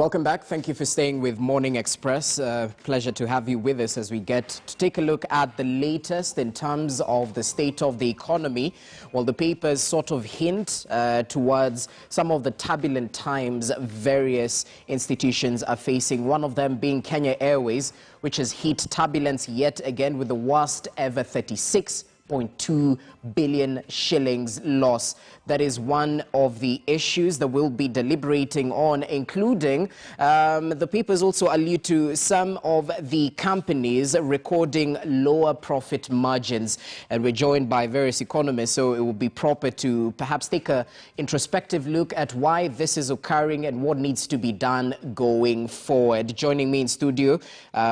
Welcome back. Thank you for staying with Morning Express. Pleasure to have you with us as we get to take a look at the latest in terms of the state of the economy. Well, the papers sort of hint towards some of the turbulent times various institutions are facing, one of them being Kenya Airways, which has hit turbulence yet again with the worst ever 36.2 billion shillings loss. That is one of the issues that we'll be deliberating on, including the papers also allude to some of the companies recording lower profit margins. And we're joined by various economists, so it will be proper to perhaps take an introspective look at why this is occurring and what needs to be done going forward. Joining me in studio,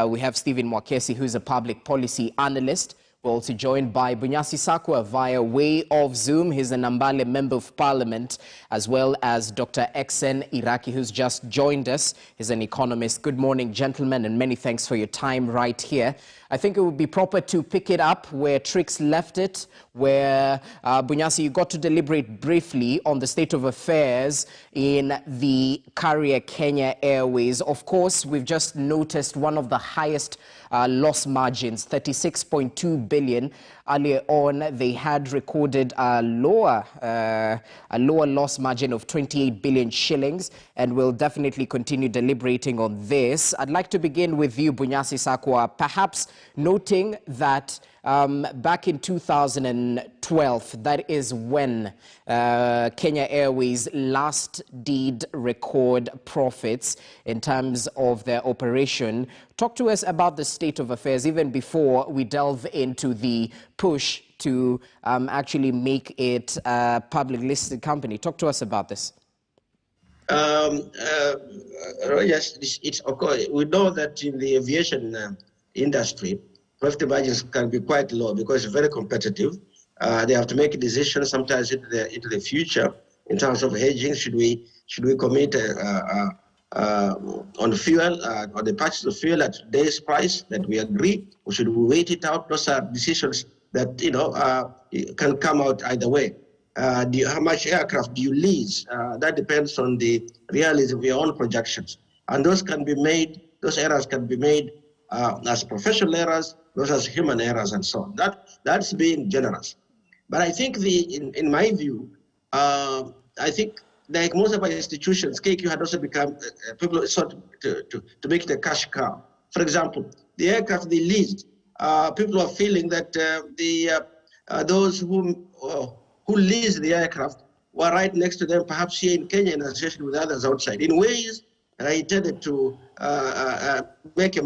we have Stephen Mwakesi, who's a public policy analyst. We're also joined by Bunyasi Sakwa via way of Zoom. He's an Ambale Member of Parliament, as well as Dr. Exen Iraki, who's just joined us. He's an economist. Good morning, gentlemen, and many thanks for your time right here. I think it would be proper to pick it up where Trix left it, where, Bunyasi, you got to deliberate briefly on the state of affairs in the carrier Kenya Airways. Of course, we've just noticed one of the highest loss margins, 36.2 billion. Earlier on, they had recorded a lower loss margin of 28 billion shillings, and we'll definitely continue deliberating on this. I'd like to begin with you, Bunyasi Sakwa, perhaps noting that back in 2012, that is when Kenya Airways last did record profits in terms of their operation. Talk to us about the state of affairs, even before we delve into the push to actually make it a public listed company. Talk to us about this. Yes, it's okay. We know that in the aviation industry, profit margins can be quite low because it's very competitive. They have to make decisions sometimes into the future in terms of hedging. Should we commit on fuel, on the purchase of fuel at today's price that we agree, or should we wait it out? Those are decisions that can come out either way. How much aircraft do you lease? That depends on the realism of your own projections, and those can be made. Those errors can be made as professional errors, those as human errors, and so on. That's being generous. But I think in my view, I think like most of our institutions, KQ had also become people sought to make it a cash cow. For example, the aircraft they leased, people are feeling that those who leased the aircraft were right next to them, perhaps here in Kenya in association with others outside, in ways intended to make a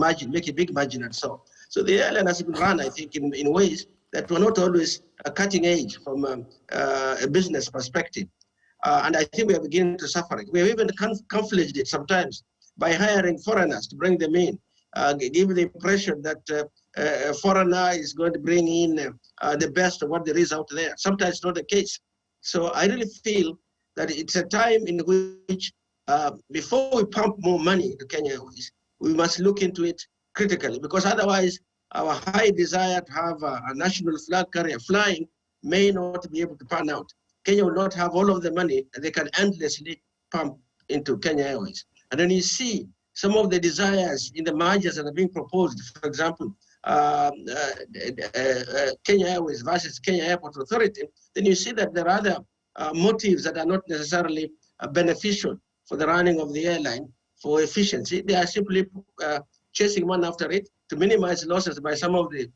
big margin and so on. So the airline has been run, I think, in ways that were not always cutting edge from a business perspective. And I think we are beginning to suffer it. We have even conflicted it sometimes by hiring foreigners to bring them in, give the impression that a foreigner is going to bring in the best of what there is out there. Sometimes it's not the case. So I really feel that it's a time in which before we pump more money into Kenya Airways, we must look into it critically, because otherwise our high desire to have a national flag carrier flying may not be able to pan out. Kenya will not have all of the money that they can endlessly pump into Kenya Airways. And then you see some of the desires in the mergers that are being proposed, for example, Kenya Airways versus Kenya Airport Authority, then you see that there are other motives that are not necessarily beneficial for the running of the airline for efficiency. They are simply chasing one after it to minimize losses by some of the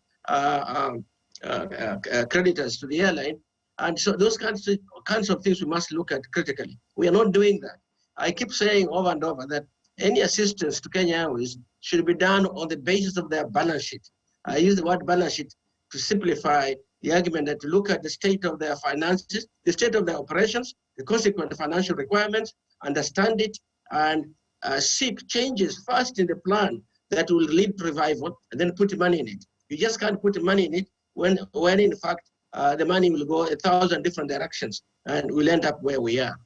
creditors to the airline. And so those kinds of things we must look at critically. We are not doing that. I keep saying over and over that any assistance to Kenya Airways should be done on the basis of their balance sheet. I use the word balance sheet to simplify the argument, that to look at the state of their finances, the state of their operations, the consequent financial requirements, understand it, and seek changes first in the plan that will lead to revival, and then put money in it. You just can't put money in it when in fact, the money will go 1,000 different directions and we'll end up where we are.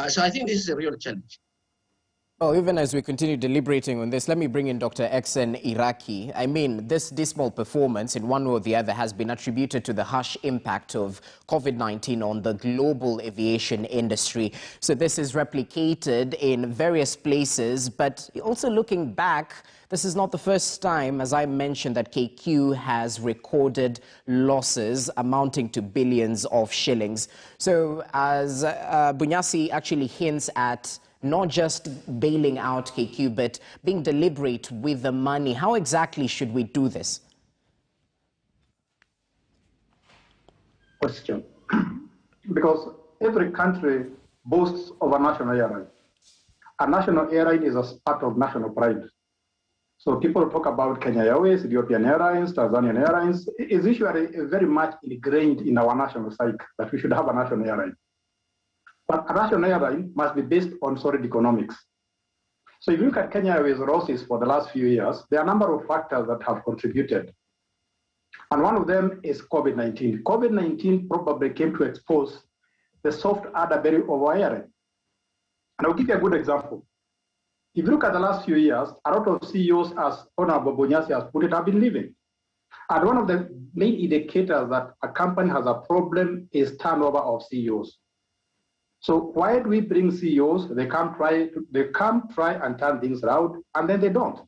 So I think this is a real challenge. Well, even as we continue deliberating on this, let me bring in Dr. Exen Iraki. I mean, this dismal performance in one way or the other has been attributed to the harsh impact of COVID-19 on the global aviation industry. So this is replicated in various places, but also looking back, this is not the first time, as I mentioned, that KQ has recorded losses amounting to billions of shillings. So as Bunyasi actually hints at, not just bailing out KQ, but being deliberate with the money. How exactly should we do this? Question. Because every country boasts of a national airline. A national airline is a part of national pride. So people talk about Kenya Airways, Ethiopian Airlines, Tanzanian Airlines. It is usually very much ingrained in our national psyche that we should have a national airline. But a national airline must be based on solid economics. So if you look at Kenya Airways losses for the last few years, there are a number of factors that have contributed. And one of them is COVID-19. COVID-19 probably came to expose the soft underbelly of our airline. And I'll give you a good example. If you look at the last few years, a lot of CEOs, as Honorable Bunyasi has put it, have been leaving. And one of the main indicators that a company has a problem is turnover of CEOs. So why do we bring CEOs? They come try and turn things around, and then they don't.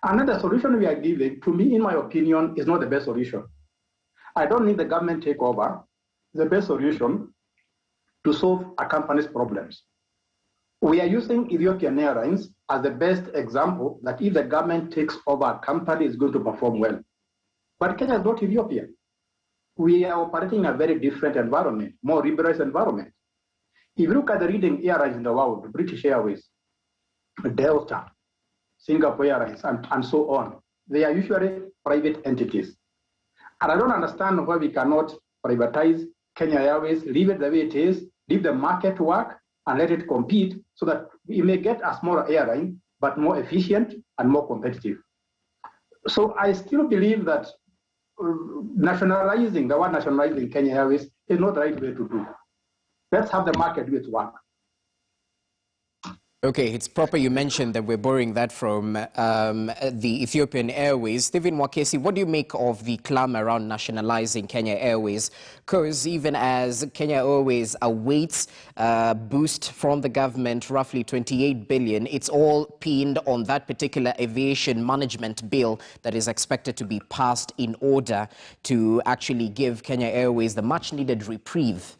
And then the solution we are giving, to me, in my opinion, is not the best solution. I don't need the government takeover. The best solution to solve a company's problems. We are using Ethiopian Airlines as the best example that if the government takes over a company, it's going to perform well. But Kenya is not Ethiopia. We are operating in a very different environment, more liberalized environment. If you look at the leading airlines in the world, British Airways, Delta, Singapore Airlines, and so on, they are usually private entities. And I don't understand why we cannot privatize Kenya Airways, leave it the way it is, leave the market work, and let it compete so that we may get a smaller airline, but more efficient and more competitive. So I still believe that nationalizing Kenya Airways is not the right way to do. Let's have the market do its work. Okay, it's proper you mentioned that we're borrowing that from the Ethiopian Airways. Stephen Wakesi, what do you make of the clamor around nationalizing Kenya Airways? Because even as Kenya Airways awaits a boost from the government, roughly 28 billion, it's all pinned on that particular aviation management bill that is expected to be passed in order to actually give Kenya Airways the much-needed reprieve.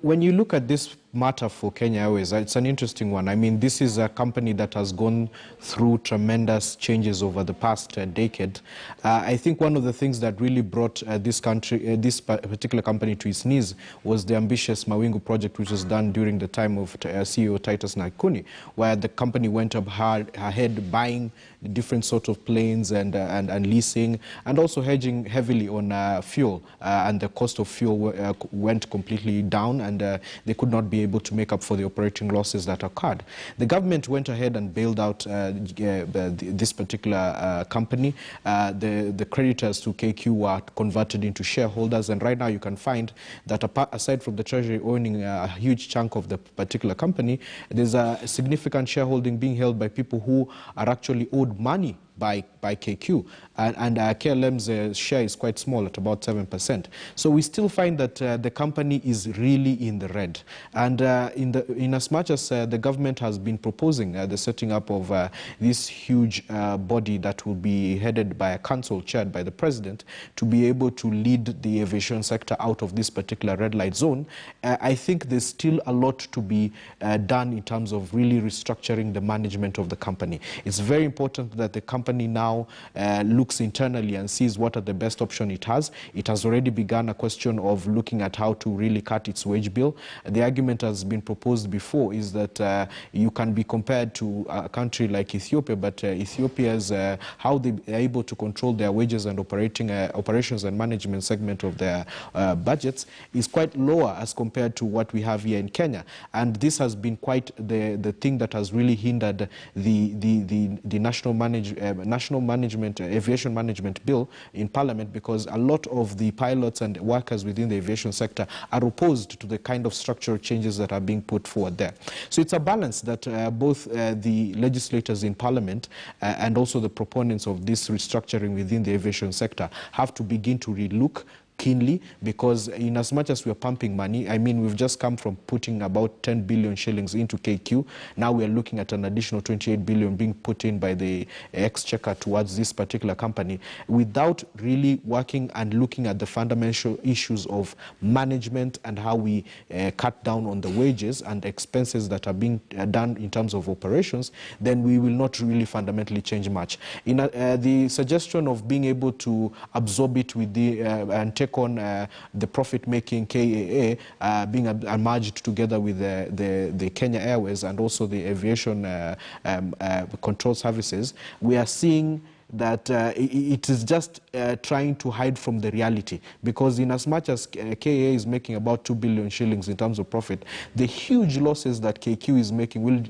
When you look at this matter for Kenya Airways, it's an interesting one. I mean, this is a company that has gone through tremendous changes over the past decade. I think one of the things that really brought this particular company to its knees was the ambitious Mawingu project, which was done during the time of CEO Titus Naikuni, where the company went up ahead buying different sorts of planes and leasing, and also hedging heavily on fuel. And the cost of fuel went completely down, and they could not be able to make up for the operating losses that occurred. The government went ahead and bailed out this particular company. The creditors to KQ were converted into shareholders, and right now you can find that aside from the Treasury owning a huge chunk of the particular company, there's a significant shareholding being held by people who are actually owed money by KQ, and KLM's share is quite small at about 7%. So we still find that the company is really in the red. And in as much as the government has been proposing the setting up of this huge body that will be headed by a council chaired by the president to be able to lead the aviation sector out of this particular red light zone, I think there's still a lot to be done in terms of really restructuring the management of the company. It's very important that the company now looks internally and sees what are the best options it has. It has already begun a question of looking at how to really cut its wage bill. The argument has been proposed before is that you can be compared to a country like Ethiopia, but Ethiopia's how they are able to control their wages and operations and management segment of their budgets is quite lower as compared to what we have here in Kenya. And this has been quite the thing that has really hindered the national National Aviation Management Bill in Parliament, because a lot of the pilots and workers within the aviation sector are opposed to the kind of structural changes that are being put forward there. So it's a balance that both the legislators in Parliament and also the proponents of this restructuring within the aviation sector have to begin to relook keenly, because in as much as we are pumping money, I mean, we've just come from putting about 10 billion shillings into KQ. Now we are looking at an additional 28 billion being put in by the exchequer towards this particular company, without really working and looking at the fundamental issues of management and how we cut down on the wages and expenses that are being done in terms of operations. Then we will not really fundamentally change much. In the suggestion of being able to absorb it with the and take on the profit-making KAA being merged together with the Kenya Airways and also the aviation control services, we are seeing that it is just trying to hide from the reality, because in as much as KA is making about 2 billion shillings in terms of profit, the huge losses that KQ is making will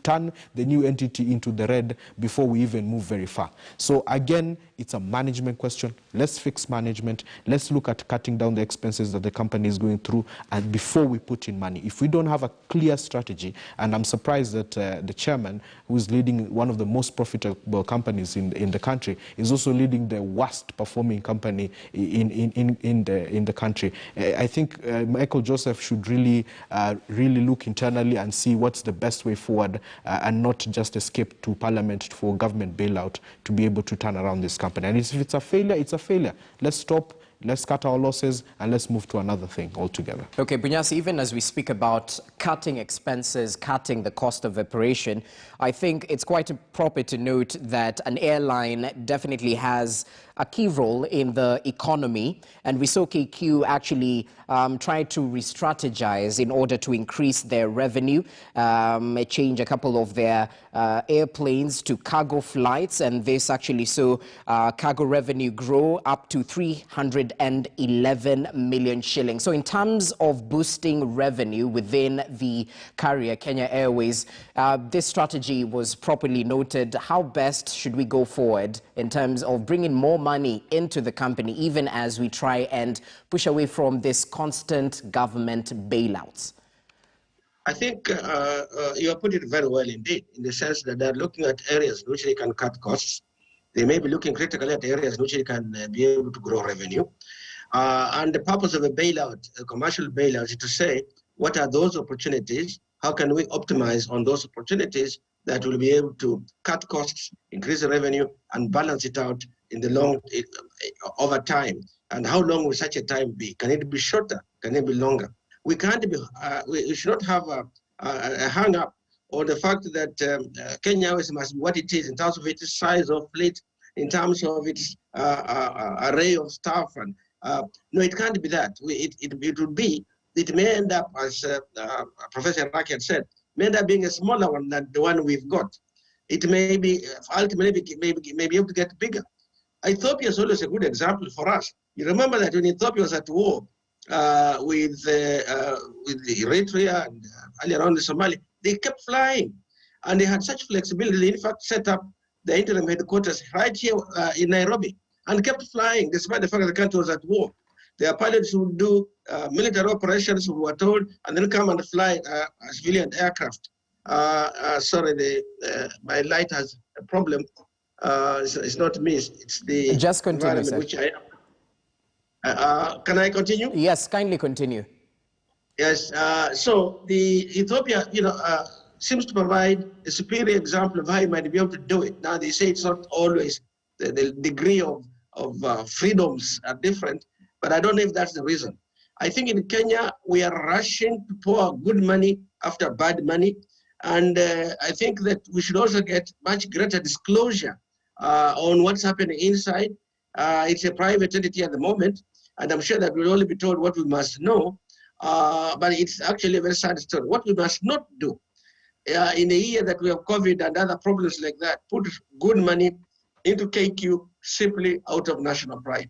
turn the new entity into the red before we even move very far. So again, it's a management question. Let's fix management. Let's look at cutting down the expenses that the company is going through, and before we put in money. If we don't have a clear strategy, and I'm surprised that the chairman, who is leading one of the most profitable companies in the country, is also leading the worst performing company in the country. I think Michael Joseph should really look internally and see what's the best way forward, and not just escape to Parliament for government bailout to be able to turn around this company. And if it's a failure, it's a failure. Let's stop. Let's cut our losses and let's move to another thing altogether. Okay, Bunyasi, even as we speak about cutting expenses, cutting the cost of operation, I think it's quite appropriate to note that an airline definitely has a key role in the economy, and we saw KQ actually try to re-strategize in order to increase their revenue, change a couple of their airplanes to cargo flights, and this actually saw cargo revenue grow up to 311 million shillings. So in terms of boosting revenue within the carrier, Kenya Airways, this strategy was properly noted. How best should we go forward in terms of bringing more money into the company, even as we try and push away from this constant government bailouts? I think you have put it very well indeed, in the sense that they're looking at areas in which they can cut costs. They may be looking critically at areas in which they can be able to grow revenue. And the purpose of a bailout, a commercial bailout, is to say, what are those opportunities? How can we optimize on those opportunities that will be able to cut costs, increase the revenue, and balance it out in the long, over time? And how long will such a time be? Can it be shorter? Can it be longer? We can't be, we should not have a hang up on the fact that Kenya Airways must be what it is in terms of its size of fleet, in terms of its array of staff. And no, it can't be that. It would be, it may end up, as Professor Raki had said, may end up being a smaller one than the one we've got. It may be, ultimately, may be able to get bigger. Ethiopia is always a good example for us. You remember that when Ethiopia was at war with Eritrea and earlier on the Somali, they kept flying. And they had such flexibility. They, in fact, set up the interim headquarters right here in Nairobi and kept flying, despite the fact that the country was at war. Their pilots would do military operations, we were told, and then come and fly civilian aircraft. Sorry, my light has a problem. It's not me, it's the just continue, sir. Which can I continue? Yes, kindly continue. Yes, so the Ethiopia, seems to provide a superior example of how you might be able to do it. Now, they say it's not always, the degree of freedoms are different, but I don't know if that's the reason. I think in Kenya, we are rushing to pour good money after bad money. And I think that we should also get much greater disclosure on what's happening inside. It's a private entity at the moment, and I'm sure that we'll only be told what we must know, but it's actually a very sad story. What we must not do in a year that we have COVID and other problems like that, put good money into KQ simply out of national pride.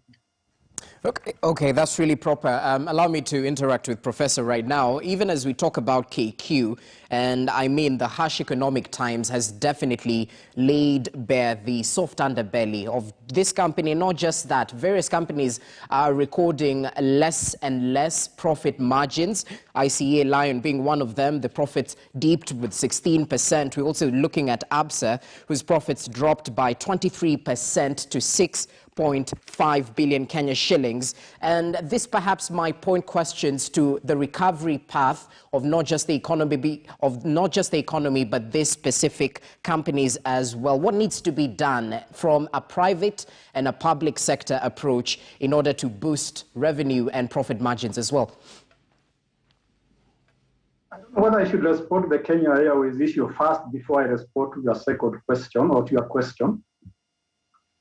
Okay, that's really proper. Allow me to interact with Professor right now. Even as we talk about KQ, and I mean the harsh economic times has definitely laid bare the soft underbelly of this company. Not just that, various companies are recording less and less profit margins. ICA Lion being one of them, the profits dipped with 16%. We're also looking at ABSA, whose profits dropped by 23% to 6.5 billion Kenya shillings. And this perhaps might point questions to the recovery path of not just the economy, but these specific companies as well. What needs to be done from a private and a public sector approach in order to boost revenue and profit margins as well? Whether I should respond to the Kenya Airways issue first before I respond to your second question or to your question.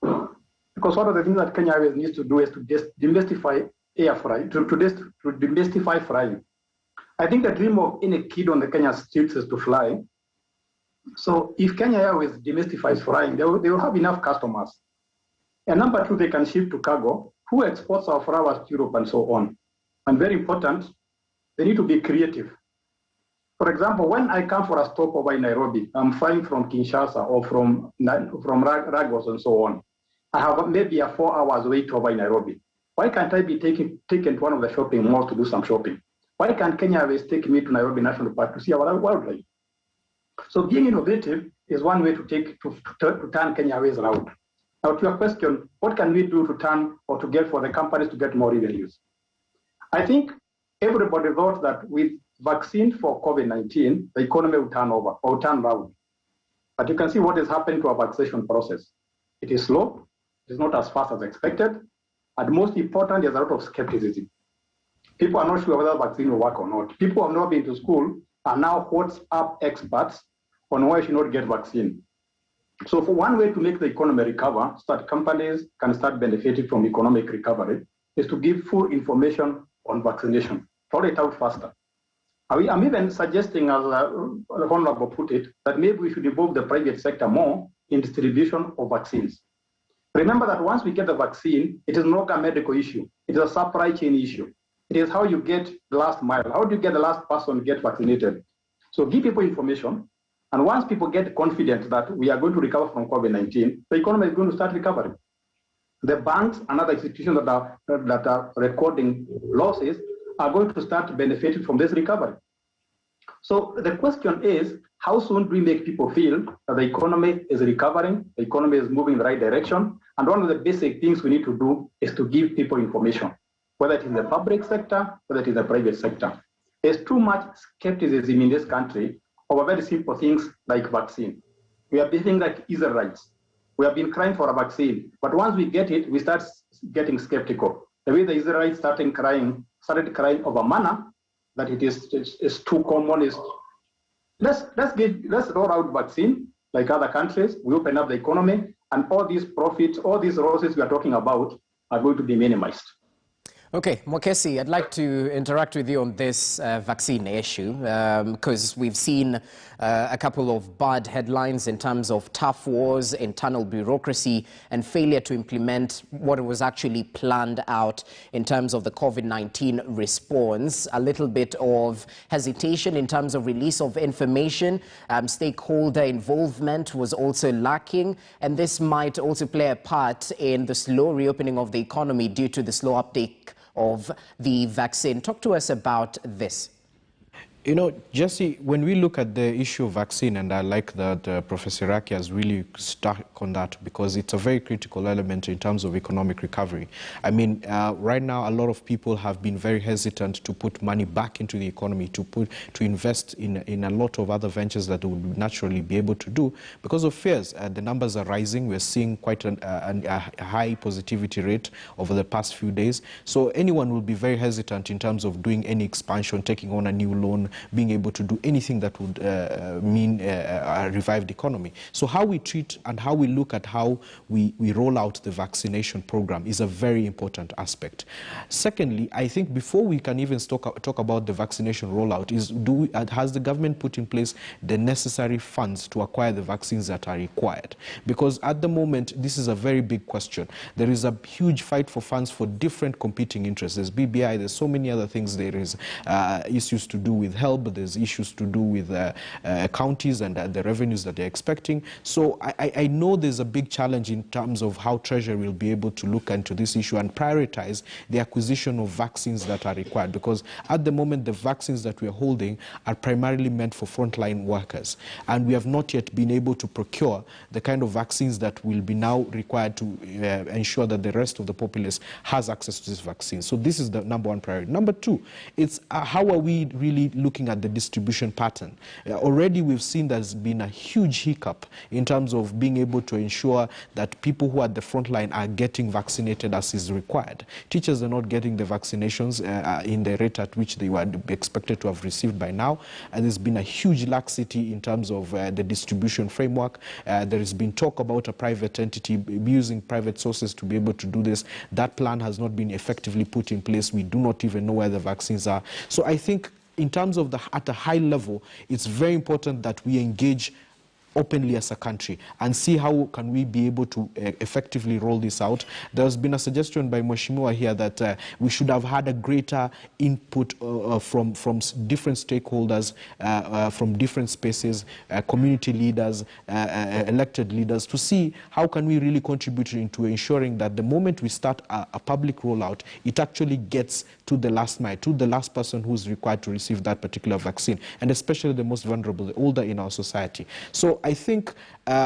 Because one of the things that Kenya Airways needs to do is to demystify air flying, to demystify flying. I think the dream of any kid on the Kenya streets is to fly. So if Kenya Airways demystifies flying, they will have enough customers. And number two, they can ship to cargo, who exports our flowers to Europe and so on. And very important, they need to be creative. For example, when I come for a stopover in Nairobi, I'm flying from Kinshasa or from Lagos and so on. I have maybe a 4 hours wait over in Nairobi. Why can't I be taken to one of the shopping malls to do some shopping? Why can't Kenya Airways take me to Nairobi National Park to see our wildlife? So being innovative is one way to turn Kenya Airways around. Now to your question, what can we do to turn or to get for the companies to get more revenues? I think everybody thought that with vaccine for COVID-19, the economy will turn over or turn around. But you can see what is happening to our vaccination process. It is slow, it is not as fast as expected, and most important, there's a lot of skepticism. People are not sure whether the vaccine will work or not. People who have not been to school are now WhatsApp experts on why you should not get vaccine. So for one way to make the economy recover, so that companies can start benefiting from economic recovery, is to give full information on vaccination, roll it out faster. I'm even suggesting, as the Honorable put it, that maybe we should involve the private sector more in distribution of vaccines. Remember that once we get the vaccine, it is no longer a medical issue. It is a supply chain issue. It is how you get the last mile. How do you get the last person to get vaccinated? So give people information. And once people get confident that we are going to recover from COVID-19, the economy is going to start recovering. The banks and other institutions that are recording losses are going to start benefiting from this recovery. So the question is, how soon do we make people feel that the economy is recovering, the economy is moving in the right direction? And one of the basic things we need to do is to give people information, whether it is the public sector, whether it is the private sector. There's too much skepticism in this country over very simple things like vaccine. We are behaving like Israelites. We have been crying for a vaccine, but once we get it, we start getting skeptical. The way the Israelites started crying over manna, that it is too common. Let's roll out vaccine like other countries. We open up the economy, and all these profits, all these losses we are talking about are going to be minimized. Okay, Mwakesi, I'd like to interact with you on this vaccine issue because we've seen a couple of bad headlines in terms of tough wars, internal bureaucracy, and failure to implement what was actually planned out in terms of the COVID-19 response. A little bit of hesitation in terms of release of information. Stakeholder involvement was also lacking, and this might also play a part in the slow reopening of the economy due to the slow uptake of the vaccine. Talk to us about this. You know, Jesse, when we look at the issue of vaccine, and I like that Professor Iraqi has really stuck on that because it's a very critical element in terms of economic recovery. I mean, right now, a lot of people have been very hesitant to put money back into the economy, to invest in a lot of other ventures that they would naturally be able to do because of fears. The numbers are rising. We're seeing quite a high positivity rate over the past few days. So anyone will be very hesitant in terms of doing any expansion, taking on a new loan, being able to do anything that would mean a revived economy. So how we treat and how we look at how we roll out the vaccination program is a very important aspect. Secondly, I think before we can even talk about the vaccination rollout, has the government put in place the necessary funds to acquire the vaccines that are required? Because at the moment, this is a very big question. There is a huge fight for funds for different competing interests. There's BBI, there's so many other things. There is issues to do with health, there's issues to do with counties and the revenues that they're expecting. So I know there's a big challenge in terms of how Treasury will be able to look into this issue and prioritize the acquisition of vaccines that are required, because at the moment the vaccines that we're holding are primarily meant for frontline workers, and we have not yet been able to procure the kind of vaccines that will be now required to ensure that the rest of the populace has access to this vaccine. So this is the number one priority. Number two, it's how are we really looking at the distribution pattern? Already we've seen there's been a huge hiccup in terms of being able to ensure that people who are at the front line are getting vaccinated as is required. Teachers are not getting the vaccinations in the rate at which they were expected to have received by now, and there's been a huge laxity in terms of the distribution framework. There has been talk about a private entity using private sources to be able to do this. That plan has not been effectively put in place. We do not even know where the vaccines are. So I think in terms of at a high level, it's very important that we engage openly as a country and see how can we be able to effectively roll this out. There's been a suggestion by Mheshimiwa here that we should have had a greater input from different stakeholders, from different spaces, community leaders, elected leaders, to see how can we really contribute into ensuring that the moment we start a public rollout, it actually gets to the last mile, to the last person who's required to receive that particular vaccine, and especially the most vulnerable, the older in our society. So I think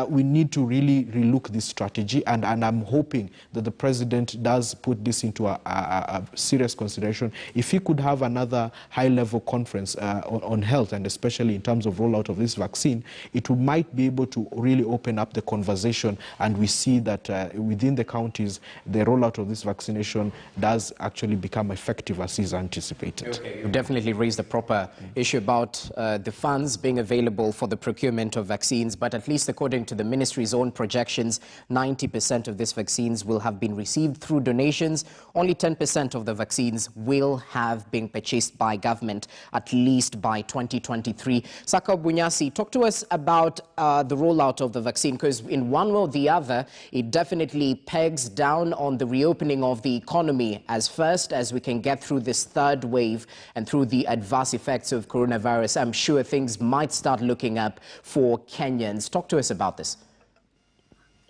we need to really relook this strategy, and I'm hoping that the president does put this into a serious consideration. If he could have another high-level conference on health, and especially in terms of rollout of this vaccine, it might be able to really open up the conversation, and we see that within the counties, the rollout of this vaccination does actually become effective as is anticipated. Okay. You definitely raised the proper issue about the funds being available for the procurement of vaccines, but at least according to the ministry's own projections, 90% of these vaccines will have been received through donations. Only 10% of the vaccines will have been purchased by government, at least by 2023. Saka Bunyasi, talk to us about the rollout of the vaccine, because in one way or the other, it definitely pegs down on the reopening of the economy as fast as we can get through this third wave and through the adverse effects of coronavirus. I'm sure things might start looking up for Kenyans. Talk to us about this.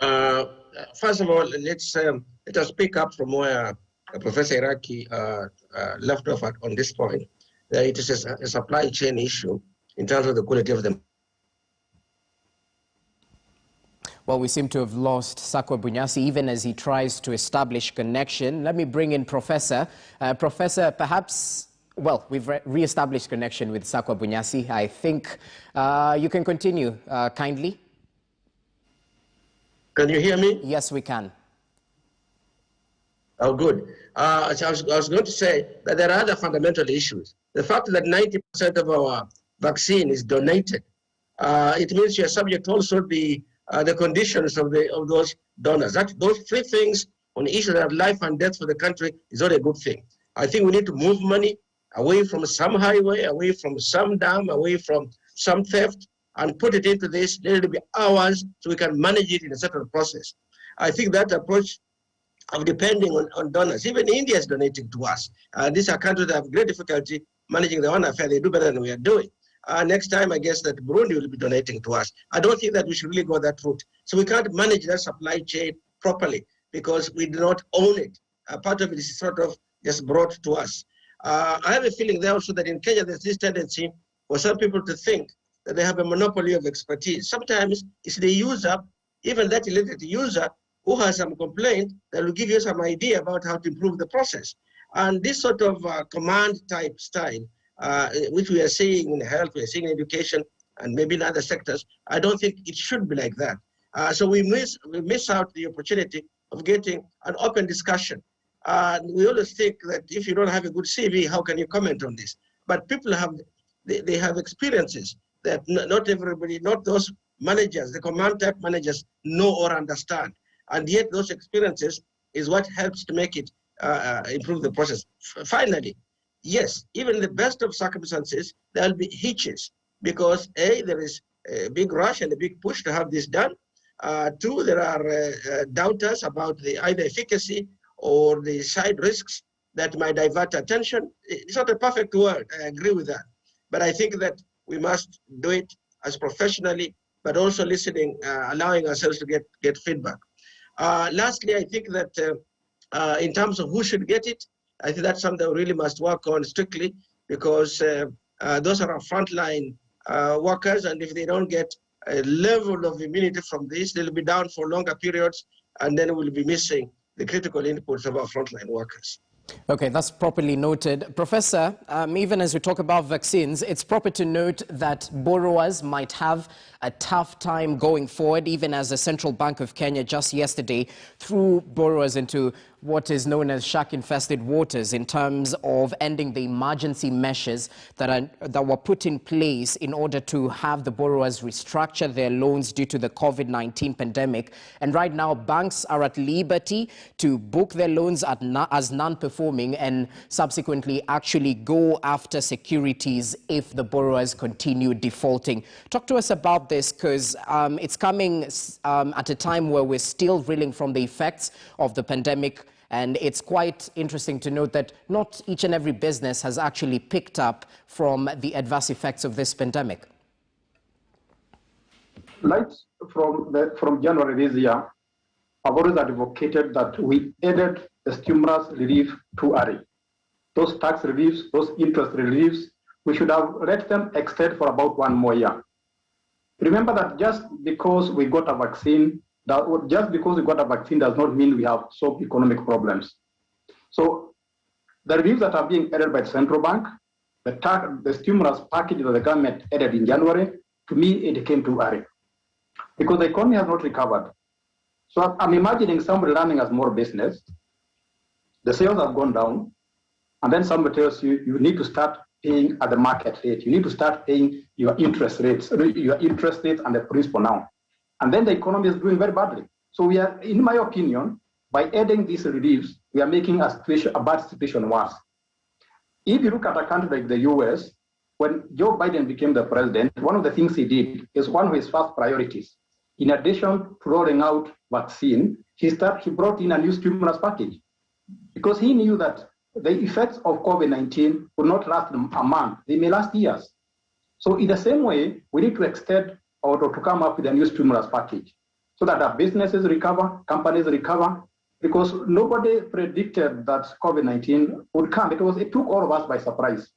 First of all, let us pick up from where Professor Iraki left off on this point. That it is a supply chain issue in terms of the quality of the. Well, we seem to have lost Sakwa Bunyasi even as he tries to establish connection. Let me bring in Professor. Professor, perhaps, well, we've re-established connection with Sakwa Bunyasi. I think you can continue kindly. Can you hear me? Yes, we can. Oh, good. So I was going to say that there are other fundamental issues. The fact that 90% of our vaccine is donated, it means you are subject also to the conditions of those donors. Those three things on the issue of life and death for the country is not a good thing. I think we need to move money away from some highway, away from some dam, away from some theft, and put it into this. Let it be ours so we can manage it in a certain process. I think that approach of depending on donors, even India is donating to us. These are countries that have great difficulty managing their own affairs. They do better than we are doing. Next time, I guess that Burundi will be donating to us. I don't think that we should really go that route. So we can't manage that supply chain properly because we do not own it. Part of it is sort of just brought to us. I have a feeling there also that in Kenya, there's this tendency for some people to think that they have a monopoly of expertise. Sometimes it's the user, even that elected user, who has some complaint that will give you some idea about how to improve the process. And this sort of command type style, which we are seeing in health, we are seeing in education, and maybe in other sectors, I don't think it should be like that. So we miss out the opportunity of getting an open discussion. We always think that if you don't have a good CV, how can you comment on this? But people have they have experiences that not everybody, not those managers, the command type managers know or understand. And yet those experiences is what helps to make it improve the process. Finally, yes, even in the best of circumstances, there will be hitches because A, there is a big rush and a big push to have this done. Two, there are doubters about the either efficacy or the side risks that might divert attention. It's not a perfect world, I agree with that. But I think that we must do it as professionally, but also listening, allowing ourselves to get feedback. Lastly, I think that in terms of who should get it, I think that's something we really must work on strictly because those are our frontline workers, and if they don't get a level of immunity from this, they'll be down for longer periods, and then we'll be missing the critical inputs of our frontline workers. Okay, that's properly noted. Professor, even as we talk about vaccines, it's proper to note that borrowers might have a tough time going forward, even as the Central Bank of Kenya just yesterday threw borrowers into what is known as shark-infested waters in terms of ending the emergency measures that were put in place in order to have the borrowers restructure their loans due to the COVID-19 pandemic. And right now, banks are at liberty to book their loans as non-performing and subsequently actually go after securities if the borrowers continue defaulting. Talk to us about this because it's coming at a time where we're still reeling from the effects of the pandemic. And it's quite interesting to note that not each and every business has actually picked up from the adverse effects of this pandemic. Right from January this year, I've always advocated that we added the stimulus relief too early. Those tax reliefs, those interest reliefs, we should have let them extend for about 1 more year. Remember that just because we got a vaccine does not mean we have solved economic problems. So the reliefs that are being added by the central bank, the stimulus package that the government added in January, to me, it came too early because the economy has not recovered. So I'm imagining somebody running a small business, the sales have gone down, and then somebody tells you, you need to start paying at the market rate. You need to start paying your interest rates and the principal now. And then the economy is doing very badly. So we are, in my opinion, by adding these reliefs, we are making a bad situation worse. If you look at a country like the US, when Joe Biden became the president, one of the things he did is one of his first priorities. In addition to rolling out vaccine, he brought in a new stimulus package because he knew that the effects of COVID-19 would not last a month, they may last years. So in the same way, we need to extend or to come up with a new stimulus package so that our businesses recover, companies recover, because nobody predicted that COVID-19 would come. It took all of us by surprise.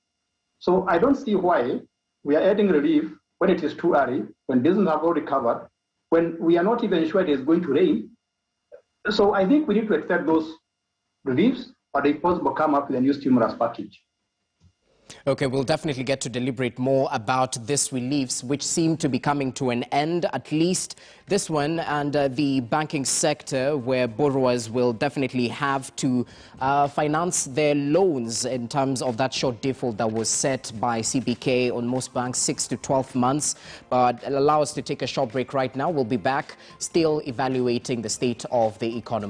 So I don't see why we are adding relief when it is too early, when businesses have already recovered, when we are not even sure it is going to rain. So I think we need to extend those reliefs, or if possible, come up with a new stimulus package. Okay, we'll definitely get to deliberate more about this reliefs, which seem to be coming to an end, at least this one, and the banking sector, where borrowers will definitely have to finance their loans in terms of that short default that was set by CBK on most banks, 6 to 12 months. But allow us to take a short break right now. We'll be back, still evaluating the state of the economy.